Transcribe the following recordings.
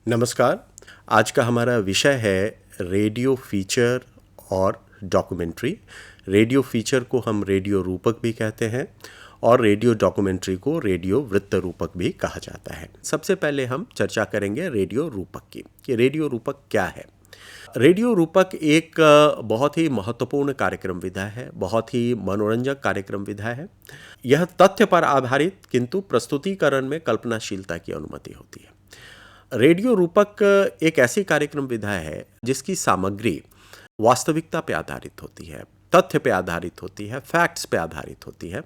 नमस्कार। आज का हमारा विषय है रेडियो फीचर और डॉक्यूमेंट्री। रेडियो फीचर को हम रेडियो रूपक भी कहते हैं और रेडियो डॉक्यूमेंट्री को रेडियो वृत्त रूपक भी कहा जाता है। सबसे पहले हम चर्चा करेंगे रेडियो रूपक की कि रेडियो रूपक क्या है। रेडियो रूपक एक बहुत ही महत्वपूर्ण कार्यक्रम विधा है, बहुत ही मनोरंजक कार्यक्रम विधा है। यह तथ्य पर आधारित किंतु प्रस्तुतिकरण में कल्पनाशीलता की अनुमति होती है। रेडियो रूपक एक ऐसी कार्यक्रम विधा है जिसकी सामग्री वास्तविकता पे आधारित होती है, तथ्य पे आधारित होती है, फैक्ट्स पे आधारित होती है।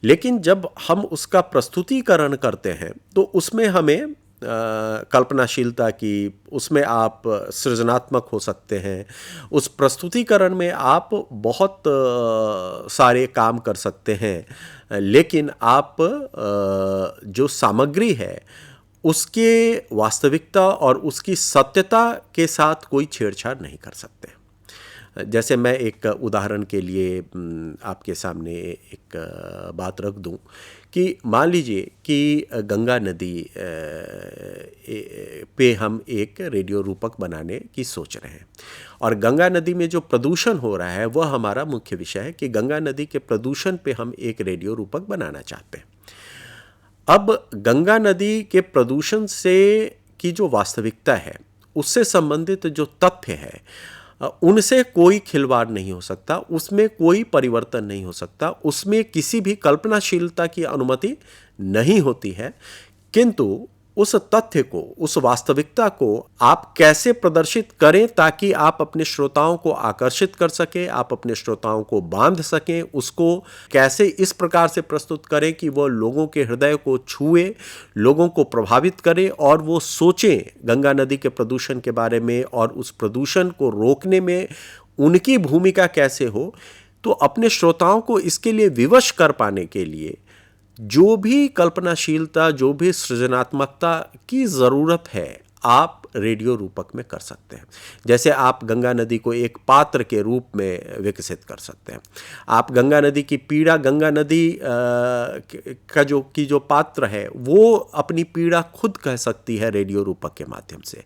लेकिन जब हम उसका प्रस्तुतिकरण करते हैं तो उसमें हमें कल्पनाशीलता की, उसमें आप सृजनात्मक हो सकते हैं। उस प्रस्तुतिकरण में आप बहुत सारे काम कर सकते हैं, लेकिन आप जो सामग्री है उसके वास्तविकता और उसकी सत्यता के साथ कोई छेड़छाड़ नहीं कर सकते। जैसे मैं एक उदाहरण के लिए आपके सामने एक बात रख दूं कि मान लीजिए कि गंगा नदी पे हम एक रेडियो रूपक बनाने की सोच रहे हैं और गंगा नदी में जो प्रदूषण हो रहा है वह हमारा मुख्य विषय है कि गंगा नदी के प्रदूषण पे हम एक रेडियो रूपक बनाना चाहते हैं। अब गंगा नदी के प्रदूषण से की जो वास्तविकता है उससे संबंधित जो तथ्य है उनसे कोई खिलवाड़ नहीं हो सकता, उसमें कोई परिवर्तन नहीं हो सकता, उसमें किसी भी कल्पनाशीलता की अनुमति नहीं होती है। किंतु उस तथ्य को, उस वास्तविकता को आप कैसे प्रदर्शित करें ताकि आप अपने श्रोताओं को आकर्षित कर सकें, आप अपने श्रोताओं को बांध सकें, उसको कैसे इस प्रकार से प्रस्तुत करें कि वो लोगों के हृदय को छुए, लोगों को प्रभावित करे और वो सोचें गंगा नदी के प्रदूषण के बारे में और उस प्रदूषण को रोकने में उनकी भूमिका कैसे हो। तो अपने श्रोताओं को इसके लिए विवश कर पाने के लिए जो भी कल्पनाशीलता, जो भी सृजनात्मकता की ज़रूरत है आप रेडियो रूपक में कर सकते हैं। जैसे आप गंगा नदी को एक पात्र के रूप में विकसित कर सकते हैं। आप गंगा नदी की पीड़ा, गंगा नदी का जो पात्र है वो अपनी पीड़ा खुद कह सकती है रेडियो रूपक के माध्यम से।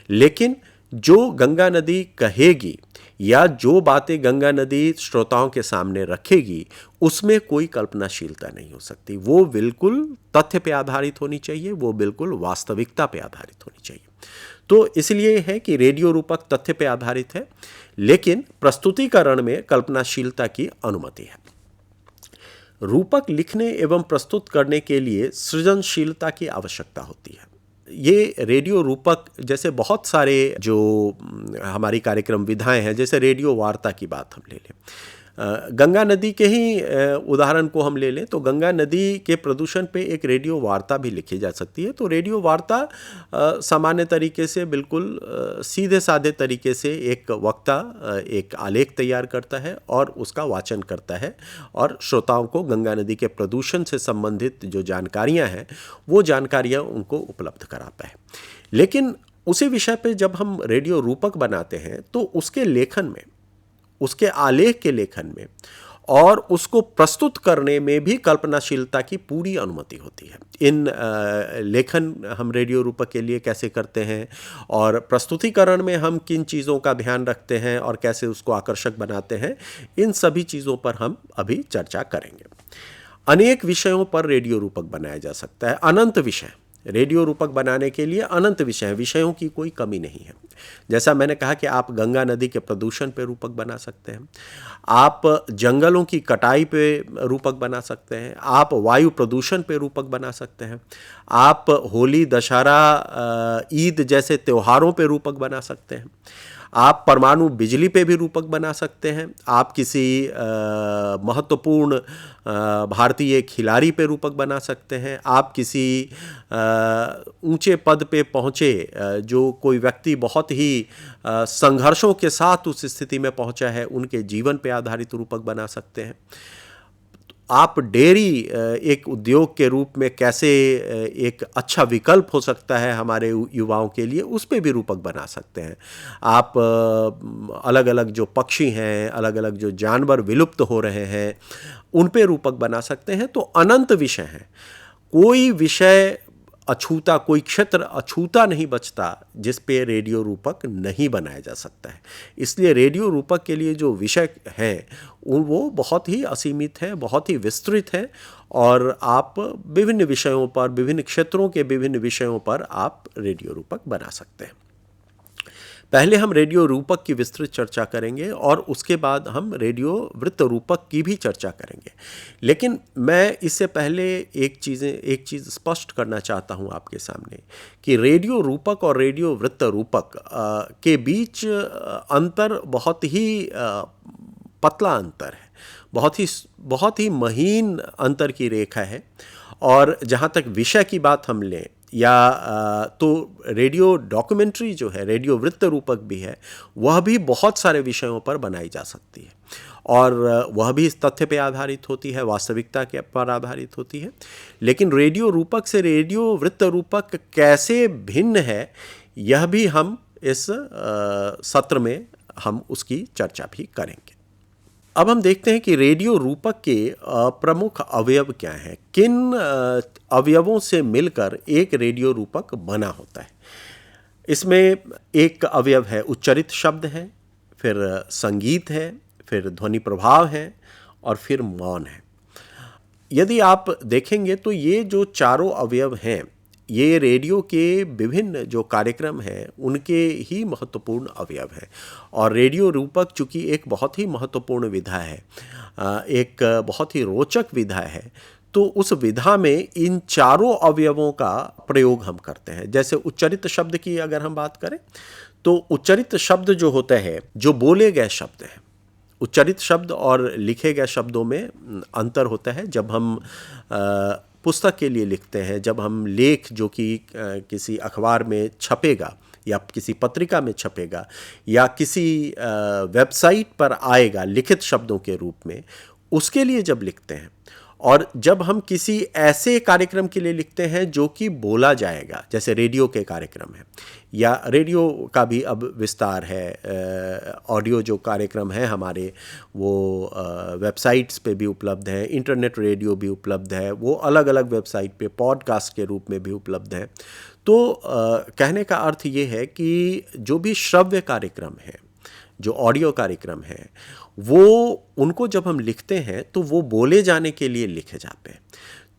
लेकिन जो गंगा नदी कहेगी या जो बातें गंगा नदी श्रोताओं के सामने रखेगी उसमें कोई कल्पनाशीलता नहीं हो सकती। वो बिल्कुल तथ्य पे आधारित होनी चाहिए, वो बिल्कुल वास्तविकता पे आधारित होनी चाहिए। तो इसलिए है कि रेडियो रूपक तथ्य पे आधारित है लेकिन प्रस्तुतिकरण में कल्पनाशीलता की अनुमति है। रूपक लिखने एवं प्रस्तुत करने के लिए सृजनशीलता की आवश्यकता होती है। ये रेडियो रूपक जैसे बहुत सारे जो हमारी कार्यक्रम विधाएं हैं, जैसे रेडियो वार्ता की बात हम ले लें, गंगा नदी के ही उदाहरण को हम ले लें तो गंगा नदी के प्रदूषण पे एक रेडियो वार्ता भी लिखी जा सकती है। तो रेडियो वार्ता सामान्य तरीके से बिल्कुल सीधे साधे तरीके से एक वक्ता एक आलेख तैयार करता है और उसका वाचन करता है और श्रोताओं को गंगा नदी के प्रदूषण से संबंधित जो जानकारियां हैं वो जानकारियां उनको उपलब्ध कराता है। लेकिन उसी विषय पे जब हम रेडियो रूपक बनाते हैं तो उसके लेखन में, उसके आलेख के लेखन में और उसको प्रस्तुत करने में भी कल्पनाशीलता की पूरी अनुमति होती है। इन लेखन हम रेडियो रूपक के लिए कैसे करते हैं और प्रस्तुतिकरण में हम किन चीज़ों का ध्यान रखते हैं और कैसे उसको आकर्षक बनाते हैं, इन सभी चीज़ों पर हम अभी चर्चा करेंगे। अनेक विषयों पर रेडियो रूपक बनाया जा सकता है। अनंत विषय, रेडियो रूपक बनाने के लिए अनंत विषय हैं, विषयों की कोई कमी नहीं है। जैसा मैंने कहा कि आप गंगा नदी के प्रदूषण पे रूपक बना सकते हैं, आप जंगलों की कटाई पे रूपक बना सकते हैं, आप वायु प्रदूषण पे रूपक बना सकते हैं, आप होली, दशहरा, ईद जैसे त्योहारों पे रूपक बना सकते हैं, आप परमाणु बिजली पे भी रूपक बना सकते हैं, आप किसी महत्वपूर्ण भारतीय खिलाड़ी पे रूपक बना सकते हैं, आप किसी ऊंचे पद पे पहुँचे जो कोई व्यक्ति बहुत ही संघर्षों के साथ उस स्थिति में पहुंचा है उनके जीवन पे आधारित रूपक बना सकते हैं। आप डेयरी एक उद्योग के रूप में कैसे एक अच्छा विकल्प हो सकता है हमारे युवाओं के लिए, उस पे भी रूपक बना सकते हैं। आप अलग अलग जो पक्षी हैं, अलग अलग जो जानवर विलुप्त हो रहे हैं, उन पे रूपक बना सकते हैं। तो अनंत विषय हैं, कोई विषय अछूता, कोई क्षेत्र अछूता नहीं बचता जिस पे रेडियो रूपक नहीं बनाया जा सकता है। इसलिए रेडियो रूपक के लिए जो विषय हैं वो बहुत ही असीमित है, बहुत ही विस्तृत है, और आप विभिन्न विषयों पर, विभिन्न क्षेत्रों के विभिन्न विषयों पर आप रेडियो रूपक बना सकते हैं। पहले हम रेडियो रूपक की विस्तृत चर्चा करेंगे और उसके बाद हम रेडियो वृत्त रूपक की भी चर्चा करेंगे। लेकिन मैं इससे पहले एक चीज़ स्पष्ट करना चाहता हूं आपके सामने कि रेडियो रूपक और रेडियो वृत्त रूपक के बीच अंतर बहुत ही पतला अंतर है, बहुत ही महीन अंतर की रेखा है। और जहाँ तक विषय की बात हम लें या तो रेडियो डॉक्यूमेंट्री जो है, रेडियो वृत्त रूपक भी है, वह भी बहुत सारे विषयों पर बनाई जा सकती है और वह भी इस तथ्य पे आधारित होती है, वास्तविकता के पर आधारित होती है। लेकिन रेडियो रूपक से रेडियो वृत्त रूपक कैसे भिन्न है, यह भी हम इस सत्र में हम उसकी चर्चा भी करेंगे। अब हम देखते हैं कि रेडियो रूपक के प्रमुख अवयव क्या हैं, किन अवयवों से मिलकर एक रेडियो रूपक बना होता है। इसमें एक अवयव है उच्चरित शब्द है, फिर संगीत है, फिर ध्वनि प्रभाव है और फिर मौन है। यदि आप देखेंगे तो ये जो चारों अवयव हैं, ये रेडियो के विभिन्न जो कार्यक्रम हैं उनके ही महत्वपूर्ण अवयव हैं। और रेडियो रूपक चूँकि एक बहुत ही महत्वपूर्ण विधा है, एक बहुत ही रोचक विधा है, तो उस विधा में इन चारों अवयवों का प्रयोग हम करते हैं। जैसे उच्चरित शब्द की अगर हम बात करें तो उच्चरित शब्द जो होते हैं, जो बोले गए शब्द हैं, उच्चरित शब्द और लिखे गए शब्दों में अंतर होता है। जब हम पुस्तक के लिए लिखते हैं, जब हम लेख जो कि किसी अखबार में छपेगा या किसी पत्रिका में छपेगा या किसी वेबसाइट पर आएगा लिखित शब्दों के रूप में, उसके लिए जब लिखते हैं, और जब हम किसी ऐसे कार्यक्रम के लिए लिखते हैं जो कि बोला जाएगा, जैसे रेडियो के कार्यक्रम है या रेडियो का भी अब विस्तार है, ऑडियो जो कार्यक्रम है हमारे वो वेबसाइट्स पे भी उपलब्ध हैं, इंटरनेट रेडियो भी उपलब्ध है, वो अलग अलग वेबसाइट पे पॉडकास्ट के रूप में भी उपलब्ध है। तो कहने का अर्थ ये है कि जो भी श्रव्य कार्यक्रम है, जो ऑडियो कार्यक्रम है, वो उनको जब हम लिखते हैं तो वो बोले जाने के लिए लिखे जाते हैं।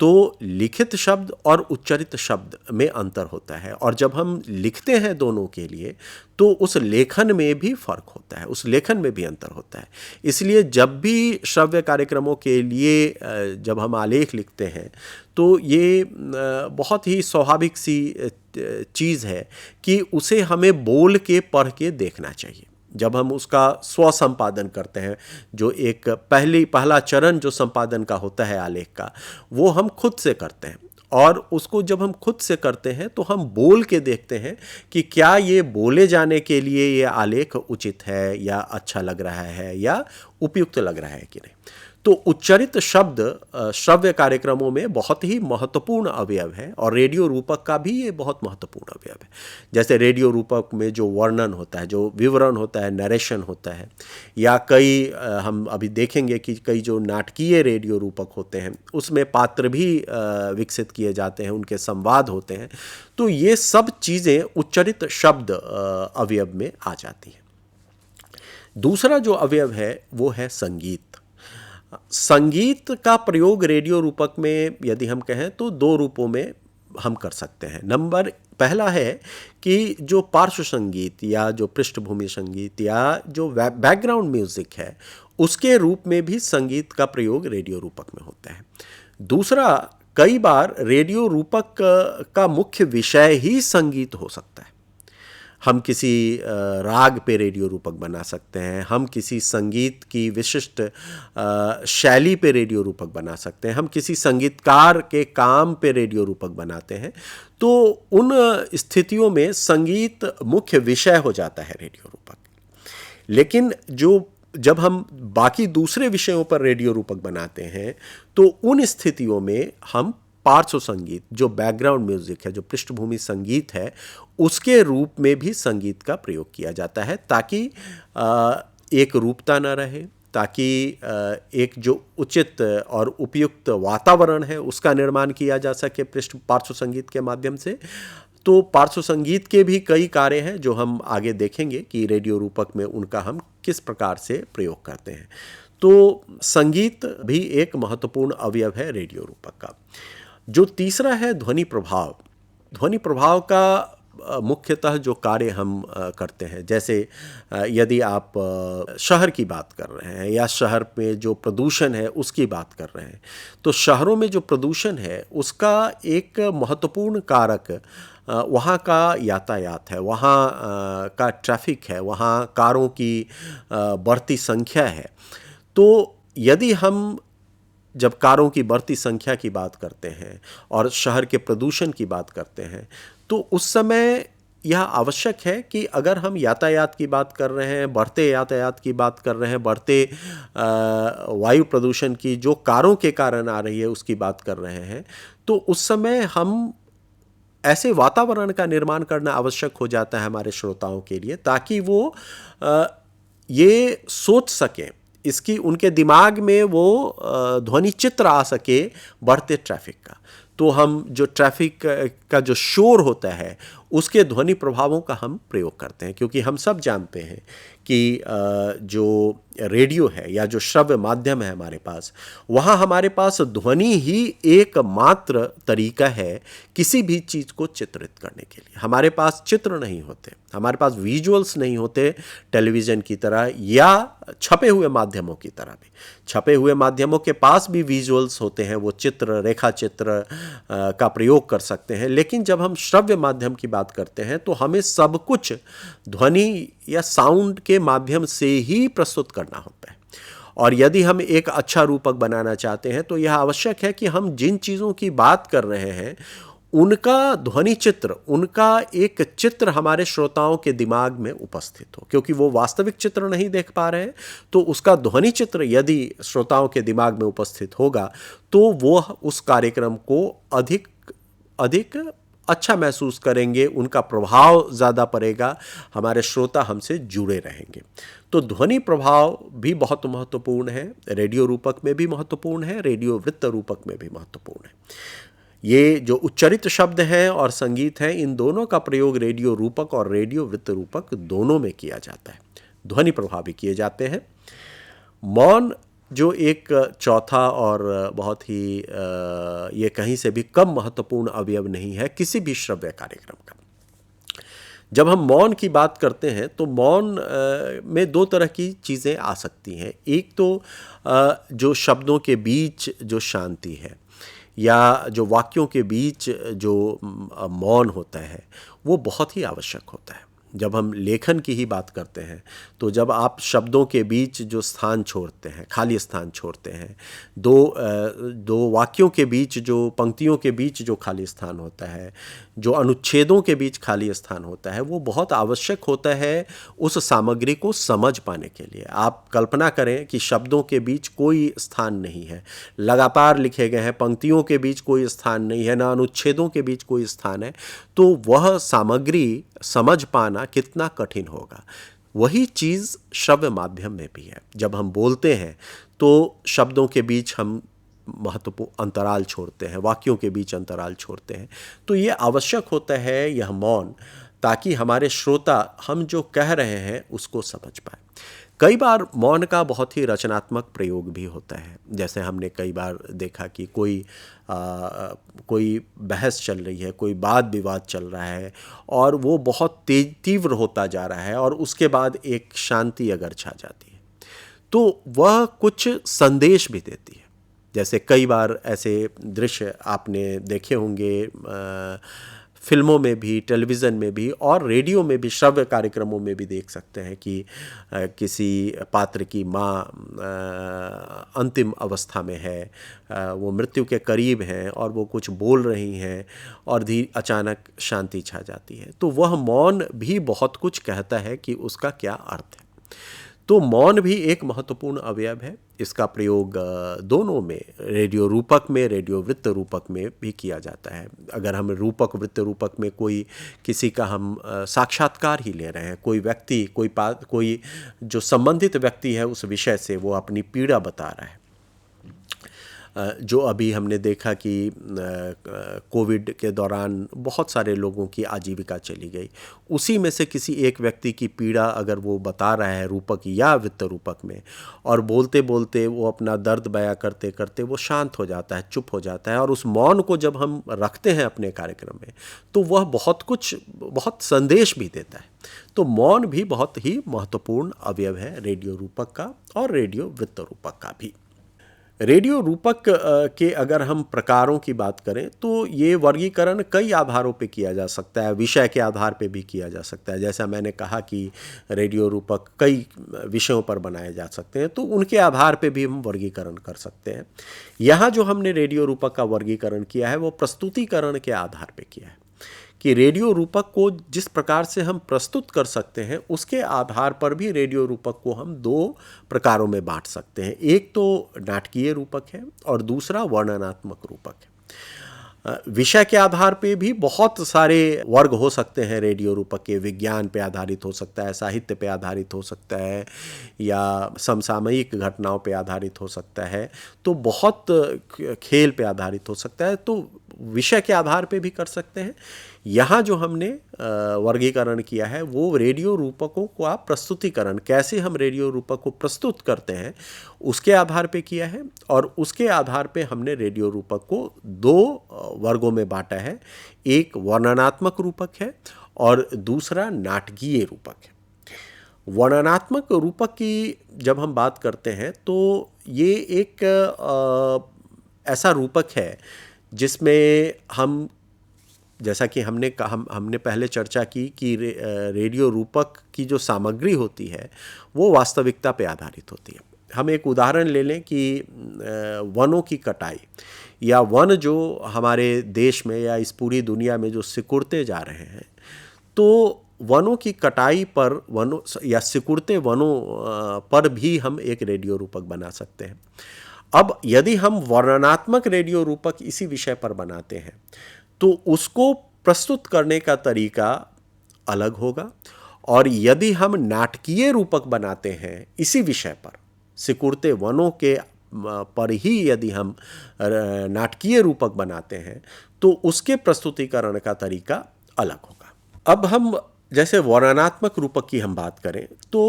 तो लिखित शब्द और उच्चरित शब्द में अंतर होता है, और जब हम लिखते हैं दोनों के लिए तो उस लेखन में भी फर्क होता है, उस लेखन में भी अंतर होता है। इसलिए जब भी श्रव्य कार्यक्रमों के लिए जब हम आलेख लिखते हैं तो ये बहुत ही स्वाभाविक सी चीज़ है कि उसे हमें बोल के पढ़ के देखना चाहिए। जब हम उसका स्व संपादन करते हैं, जो एक पहला चरण जो संपादन का होता है आलेख का, वो हम खुद से करते हैं, और उसको जब हम खुद से करते हैं तो हम बोल के देखते हैं कि क्या ये बोले जाने के लिए ये आलेख उचित है या अच्छा लग रहा है या उपयुक्त लग रहा है कि नहीं। तो उच्चरित शब्द श्रव्य कार्यक्रमों में बहुत ही महत्वपूर्ण अवयव है, और रेडियो रूपक का भी ये बहुत महत्वपूर्ण अवयव है। जैसे रेडियो रूपक में जो वर्णन होता है, जो विवरण होता है, नरेशन होता है, या कई हम अभी देखेंगे कि कई जो नाटकीय रेडियो रूपक होते हैं उसमें पात्र भी विकसित किए जाते हैं, उनके संवाद होते हैं। तो ये सब चीज़ें उच्चरित शब्द अवयव में आ जाती हैं। दूसरा जो अवयव है वो है संगीत। संगीत का प्रयोग रेडियो रूपक में यदि हम कहें तो दो रूपों में हम कर सकते हैं। पहला है कि जो पार्श्व संगीत या जो पृष्ठभूमि संगीत या जो बैकग्राउंड म्यूजिक है, उसके रूप में भी संगीत का प्रयोग रेडियो रूपक में होता है। दूसरा, कई बार रेडियो रूपक का मुख्य विषय ही संगीत हो सकता है। हम किसी राग पे रेडियो रूपक बना सकते हैं, हम किसी संगीत की विशिष्ट शैली पे रेडियो रूपक बना सकते हैं, हम किसी संगीतकार के काम पे रेडियो रूपक बनाते हैं। तो उन स्थितियों में संगीत मुख्य विषय हो जाता है रेडियो रूपक। लेकिन जब हम बाकी दूसरे विषयों पर रेडियो रूपक बनाते हैं तो उन स्थितियों में हम पार्श्व संगीत, जो बैकग्राउंड म्यूजिक है, जो पृष्ठभूमि संगीत है, उसके रूप में भी संगीत का प्रयोग किया जाता है, ताकि एक रूपता न रहे, ताकि एक जो उचित और उपयुक्त वातावरण है उसका निर्माण किया जा सके पृष्ठ पार्श्व संगीत के माध्यम से। तो पार्श्व संगीत के भी कई कार्य हैं जो हम आगे देखेंगे कि रेडियो रूपक में उनका हम किस प्रकार से प्रयोग करते हैं। तो संगीत भी एक महत्वपूर्ण अवयव है रेडियो रूपक का। जो तीसरा है ध्वनि प्रभाव। ध्वनि प्रभाव का मुख्यतः जो कार्य हम करते हैं, जैसे यदि आप शहर की बात कर रहे हैं या शहर में जो प्रदूषण है उसकी बात कर रहे हैं, तो शहरों में जो प्रदूषण है उसका एक महत्वपूर्ण कारक वहाँ का यातायात है, वहाँ का ट्रैफिक है, वहाँ कारों की बढ़ती संख्या है। तो यदि हम जब कारों की बढ़ती संख्या की बात करते हैं और शहर के प्रदूषण की बात करते हैं, तो उस समय यह आवश्यक है कि अगर हम यातायात की बात कर रहे हैं, बढ़ते यातायात की बात कर रहे हैं, बढ़ते वायु प्रदूषण की जो कारों के कारण आ रही है उसकी बात कर रहे हैं, तो उस समय हम ऐसे वातावरण का निर्माण करना आवश्यक हो जाता है हमारे श्रोताओं के लिए, ताकि वो ये सोच सकें, इसकी उनके दिमाग में वो ध्वनि चित्र आ सके बढ़ते ट्रैफिक का। तो हम जो ट्रैफिक का जो शोर होता है उसके ध्वनि प्रभावों का हम प्रयोग करते हैं, क्योंकि हम सब जानते हैं कि जो रेडियो है या जो श्रव्य माध्यम है हमारे पास, वहाँ हमारे पास ध्वनि ही एकमात्र तरीका है किसी भी चीज़ को चित्रित करने के लिए। हमारे पास चित्र नहीं होते, हमारे पास विजुअल्स नहीं होते टेलीविज़न की तरह या छपे हुए माध्यमों की तरह भी। छपे हुए माध्यमों के पास भी विजुअल्स होते हैं, वो चित्र, रेखा चित्र का प्रयोग कर सकते हैं, लेकिन जब हम श्रव्य माध्यम की बात करते हैं तो हमें सब कुछ ध्वनि या साउंड के माध्यम से ही प्रस्तुत करना होता है। और यदि हम एक अच्छा रूपक बनाना चाहते हैं तो यह आवश्यक है कि हम जिन चीज़ों की बात कर रहे हैं उनका ध्वनि चित्र, उनका एक चित्र हमारे श्रोताओं के दिमाग में उपस्थित हो, क्योंकि वो वास्तविक चित्र नहीं देख पा रहे हैं। तो उसका ध्वनि चित्र यदि श्रोताओं के दिमाग में उपस्थित होगा तो वो उस कार्यक्रम को अधिक अच्छा महसूस करेंगे, उनका प्रभाव ज़्यादा पड़ेगा, हमारे श्रोता हमसे जुड़े रहेंगे। तो ध्वनि प्रभाव भी बहुत महत्वपूर्ण है, रेडियो रूपक में भी महत्वपूर्ण है, रेडियो वृत्त रूपक में भी महत्वपूर्ण है। ये जो उच्चरित शब्द हैं और संगीत हैं, इन दोनों का प्रयोग रेडियो रूपक और रेडियो वृत्त रूपक दोनों में किया जाता है। ध्वनि प्रभाव भी किए जाते हैं। मौन जो एक चौथा और बहुत ही ये कहीं से भी कम महत्वपूर्ण अवयव नहीं है किसी भी श्रव्य कार्यक्रम का। जब हम मौन की बात करते हैं तो मौन में दो तरह की चीज़ें आ सकती हैं। एक तो जो शब्दों के बीच जो शांति है या जो वाक्यों के बीच जो मौन होता है वो बहुत ही आवश्यक होता है। जब हम लेखन की ही बात करते हैं तो जब आप शब्दों के बीच जो स्थान छोड़ते हैं, खाली स्थान छोड़ते हैं, दो वाक्यों के बीच जो पंक्तियों के बीच जो खाली स्थान होता है, जो अनुच्छेदों के बीच खाली स्थान होता है, वो बहुत आवश्यक होता है उस सामग्री को समझ पाने के लिए। आप कल्पना करें कि शब्दों के बीच कोई स्थान नहीं है, लगातार लिखे गए हैं, पंक्तियों के बीच कोई स्थान नहीं है, ना अनुच्छेदों के बीच कोई स्थान है, तो वह सामग्री समझ पाना कितना कठिन होगा। वही चीज़ श्रव्य माध्यम में भी है। जब हम बोलते हैं तो शब्दों के बीच हम महत्वपूर्ण अंतराल छोड़ते हैं, वाक्यों के बीच अंतराल छोड़ते हैं। तो ये आवश्यक होता है यह मौन, ताकि हमारे श्रोता हम जो कह रहे हैं उसको समझ पाए। कई बार मौन का बहुत ही रचनात्मक प्रयोग भी होता है। जैसे हमने कई बार देखा कि कोई बहस चल रही है, कोई वाद विवाद चल रहा है और वो बहुत तीव्र होता जा रहा है और उसके बाद एक शांति अगर छा जाती है तो वह कुछ संदेश भी देती है। जैसे कई बार ऐसे दृश्य आपने देखे होंगे फिल्मों में भी, टेलीविज़न में भी और रेडियो में भी, श्रव्य कार्यक्रमों में भी देख सकते हैं कि किसी पात्र की माँ अंतिम अवस्था में है, वो मृत्यु के करीब हैं और वो कुछ बोल रही हैं और अचानक शांति छा जाती है। तो वह मौन भी बहुत कुछ कहता है कि उसका क्या अर्थ है। तो मौन भी एक महत्वपूर्ण अवयव है। इसका प्रयोग दोनों में, रेडियो रूपक में, रेडियो वृत्त रूपक में भी किया जाता है। अगर हम रूपक वृत्त रूपक में कोई किसी का हम साक्षात्कार ही ले रहे हैं, कोई व्यक्ति, कोई जो संबंधित व्यक्ति है उस विषय से वो अपनी पीड़ा बता रहा है, जो अभी हमने देखा कि कोविड के दौरान बहुत सारे लोगों की आजीविका चली गई, उसी में से किसी एक व्यक्ति की पीड़ा अगर वो बता रहा है रूपक या वित्त रूपक में, और बोलते बोलते वो अपना दर्द बयां करते करते वो शांत हो जाता है, चुप हो जाता है, और उस मौन को जब हम रखते हैं अपने कार्यक्रम में तो वह बहुत संदेश भी देता है। तो मौन भी बहुत ही महत्वपूर्ण अवयव है रेडियो रूपक का और रेडियो वृत्त रूपक का भी। रेडियो रूपक के अगर हम प्रकारों की बात करें तो ये वर्गीकरण कई आधारों पे किया जा सकता है, विषय के आधार पे भी किया जा सकता है। जैसा मैंने कहा कि रेडियो रूपक कई विषयों पर बनाए जा सकते हैं, तो उनके आधार पे भी हम वर्गीकरण कर सकते हैं। यहाँ जो हमने रेडियो रूपक का वर्गीकरण किया है वो प्रस्तुतिकरण के आधार पे किया है कि रेडियो रूपक को जिस प्रकार से हम प्रस्तुत कर सकते हैं उसके आधार पर भी रेडियो रूपक को हम दो प्रकारों में बांट सकते हैं। एक तो नाटकीय रूपक है और दूसरा वर्णनात्मक रूपक है। विषय के आधार पे भी बहुत सारे वर्ग हो सकते हैं रेडियो रूपक के। विज्ञान पे आधारित हो सकता है, साहित्य पे आधारित हो सकता है, या समसामयिक घटनाओं पे आधारित हो सकता है, तो बहुत खेल पे आधारित हो सकता है, तो विषय के आधार पे भी कर सकते हैं। यहाँ जो हमने वर्गीकरण किया है वो रेडियो रूपकों का प्रस्तुतिकरण, कैसे हम रेडियो रूपक को प्रस्तुत करते हैं उसके आधार पे किया है, और उसके आधार पे हमने रेडियो रूपक को दो वर्गों में बांटा है। एक वर्णनात्मक रूपक है और दूसरा नाटकीय रूपक है। वर्णनात्मक रूपक की जब हम बात करते हैं तो ये एक ऐसा रूपक है जिसमें हम, जैसा कि हमने पहले चर्चा की कि रेडियो रूपक की जो सामग्री होती है वो वास्तविकता पे आधारित होती है। हम एक उदाहरण ले लें कि वनों की कटाई, या वन जो हमारे देश में या इस पूरी दुनिया में जो सिकुड़ते जा रहे हैं, तो वनों की कटाई पर, वनों या सिकुड़ते वनों पर भी हम एक रेडियो रूपक बना सकते हैं। अब यदि हम वर्णनात्मक रेडियो रूपक इसी विषय पर बनाते हैं तो उसको प्रस्तुत करने का तरीका अलग होगा, और यदि हम नाटकीय रूपक बनाते हैं इसी विषय पर, सिकुड़ते वनों के पर ही यदि हम नाटकीय रूपक बनाते हैं तो उसके प्रस्तुतिकरण का तरीका अलग होगा। अब हम जैसे वर्णनात्मक रूपक की हम बात करें तो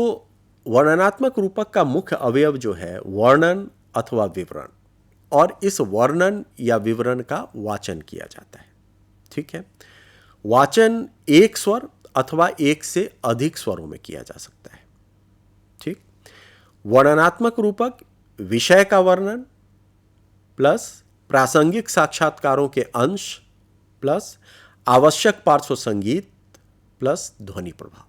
वर्णनात्मक रूपक का मुख्य अवयव जो है वर्णन अथवा विवरण, और इस वर्णन या विवरण का वाचन किया जाता है। ठीक है, वाचन एक स्वर अथवा एक से अधिक स्वरों में किया जा सकता है। ठीक, वर्णनात्मक रूपक विषय का वर्णन प्लस प्रासंगिक साक्षात्कारों के अंश प्लस आवश्यक पार्श्व संगीत प्लस ध्वनि प्रभाव,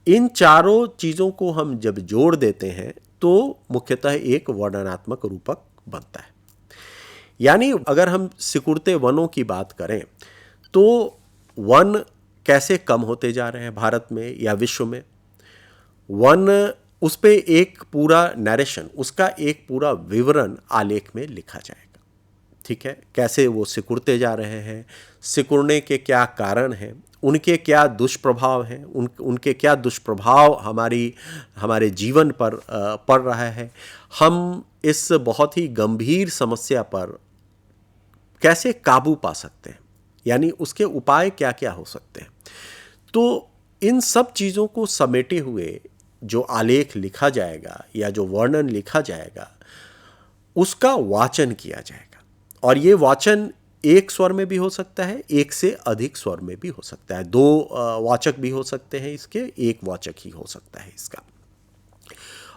इन चारों चीजों को हम जब जोड़ देते हैं तो मुख्यतः एक वर्णनात्मक रूपक बनता है। यानी अगर हम सिकुड़ते वनों की बात करें तो वन कैसे कम होते जा रहे हैं भारत में या विश्व में, वन, उस पे एक पूरा नरेशन, उसका एक पूरा विवरण आलेख में लिखा जाएगा। ठीक है, कैसे वो सिकुड़ते जा रहे हैं, सिकुड़ने के क्या कारण हैं, उनके क्या दुष्प्रभाव हैं, उनके क्या दुष्प्रभाव हमारे जीवन पर पड़ रहा है, हम इस बहुत ही गंभीर समस्या पर कैसे काबू पा सकते हैं, यानी उसके उपाय क्या क्या हो सकते हैं। तो इन सब चीज़ों को समेटे हुए जो आलेख लिखा जाएगा या जो वर्णन लिखा जाएगा उसका वाचन किया जाएगा, और ये वाचन एक स्वर में भी हो सकता है, एक से अधिक स्वर में भी हो सकता है, दो वाचक भी हो सकते हैं इसके, एक वाचक ही हो सकता है इसका।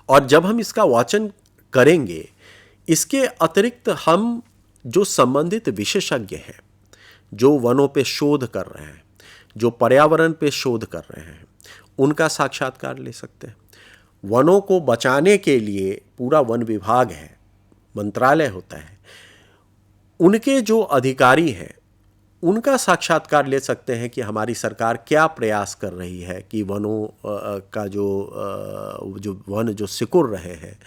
और जब हम इसका वाचन करेंगे, इसके अतिरिक्त हम जो संबंधित विशेषज्ञ हैं, जो वनों पे शोध कर रहे हैं, जो पर्यावरण पे शोध कर रहे हैं, उनका साक्षात्कार ले सकते हैं। वनों को बचाने के लिए पूरा वन विभाग है, मंत्रालय होता है, उनके जो अधिकारी हैं उनका साक्षात्कार ले सकते हैं कि हमारी सरकार क्या प्रयास कर रही है कि वनों का जो वन जो सिकुड़ रहे हैं,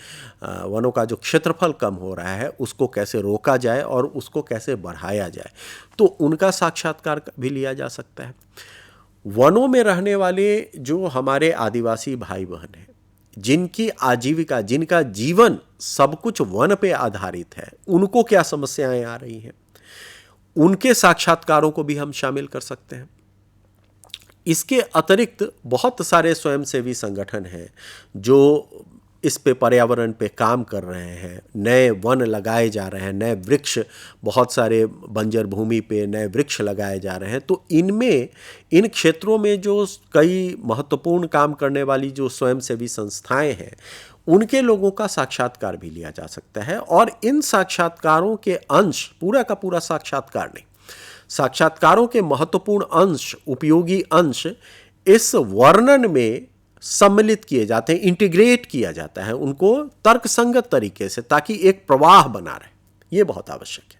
वनों का जो क्षेत्रफल कम हो रहा है उसको कैसे रोका जाए और उसको कैसे बढ़ाया जाए, तो उनका साक्षात्कार भी लिया जा सकता है। वनों में रहने वाले जो हमारे आदिवासी भाई बहन हैं, जिनकी आजीविका, जिनका जीवन सब कुछ वन पे आधारित है, उनको क्या समस्याएं आ रही हैं, उनके साक्षात्कारों को भी हम शामिल कर सकते हैं। इसके अतिरिक्त बहुत सारे स्वयंसेवी संगठन हैं जो इस पे पर्यावरण पे काम कर रहे हैं, नए वन लगाए जा रहे हैं, नए वृक्ष, बहुत सारे बंजर भूमि पे नए वृक्ष लगाए जा रहे हैं। तो इनमें, इन क्षेत्रों में जो कई महत्वपूर्ण काम करने वाली जो स्वयंसेवी संस्थाएं हैं, उनके लोगों का साक्षात्कार भी लिया जा सकता है। और इन साक्षात्कारों के अंश, पूरा का पूरा साक्षात्कार नहीं, साक्षात्कारों के महत्वपूर्ण अंश, उपयोगी अंश इस वर्णन में सम्मिलित किए जाते हैं, इंटीग्रेट किया जाता है उनको तर्कसंगत तरीके से, ताकि एक प्रवाह बना रहे। ये बहुत आवश्यक है।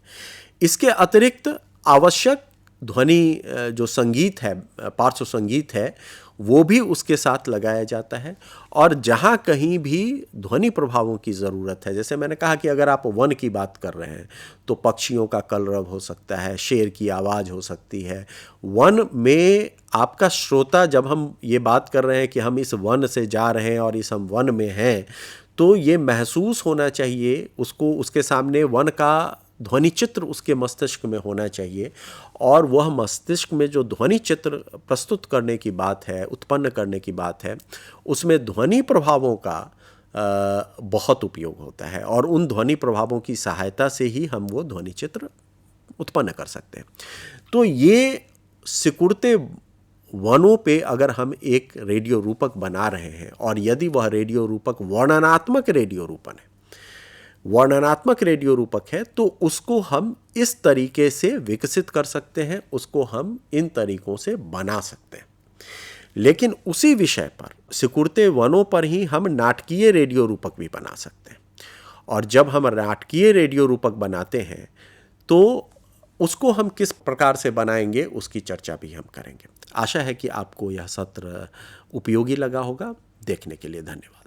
इसके अतिरिक्त आवश्यक ध्वनि जो संगीत है, पार्श्व संगीत है, वो भी उसके साथ लगाया जाता है। और जहाँ कहीं भी ध्वनि प्रभावों की ज़रूरत है, जैसे मैंने कहा कि अगर आप वन की बात कर रहे हैं तो पक्षियों का कलरव हो सकता है, शेर की आवाज़ हो सकती है। वन में आपका श्रोता, जब हम ये बात कर रहे हैं कि हम इस वन से जा रहे हैं और इस हम वन में हैं, तो ये महसूस होना चाहिए उसको, उसके सामने वन का ध्वनि चित्र उसके मस्तिष्क में होना चाहिए। और वह मस्तिष्क में जो ध्वनि चित्र प्रस्तुत करने की बात है, उत्पन्न करने की बात है, उसमें ध्वनि प्रभावों का बहुत उपयोग होता है। और उन ध्वनि प्रभावों की सहायता से ही हम वो ध्वनि चित्र उत्पन्न कर सकते हैं। तो ये सिकुड़ते वनों पे अगर हम एक रेडियो रूपक बना रहे हैं, और यदि वह रेडियो रूपक वर्णनात्मक रेडियो रूपक है, तो उसको हम इस तरीके से विकसित कर सकते हैं, उसको हम इन तरीकों से बना सकते हैं। लेकिन उसी विषय पर, सिकुड़ते वनों पर ही हम नाटकीय रेडियो रूपक भी बना सकते हैं। और जब हम नाटकीय रेडियो रूपक बनाते हैं तो उसको हम किस प्रकार से बनाएंगे, उसकी चर्चा भी हम करेंगे। आशा है कि आपको यह सत्र उपयोगी लगा होगा। देखने के लिए धन्यवाद।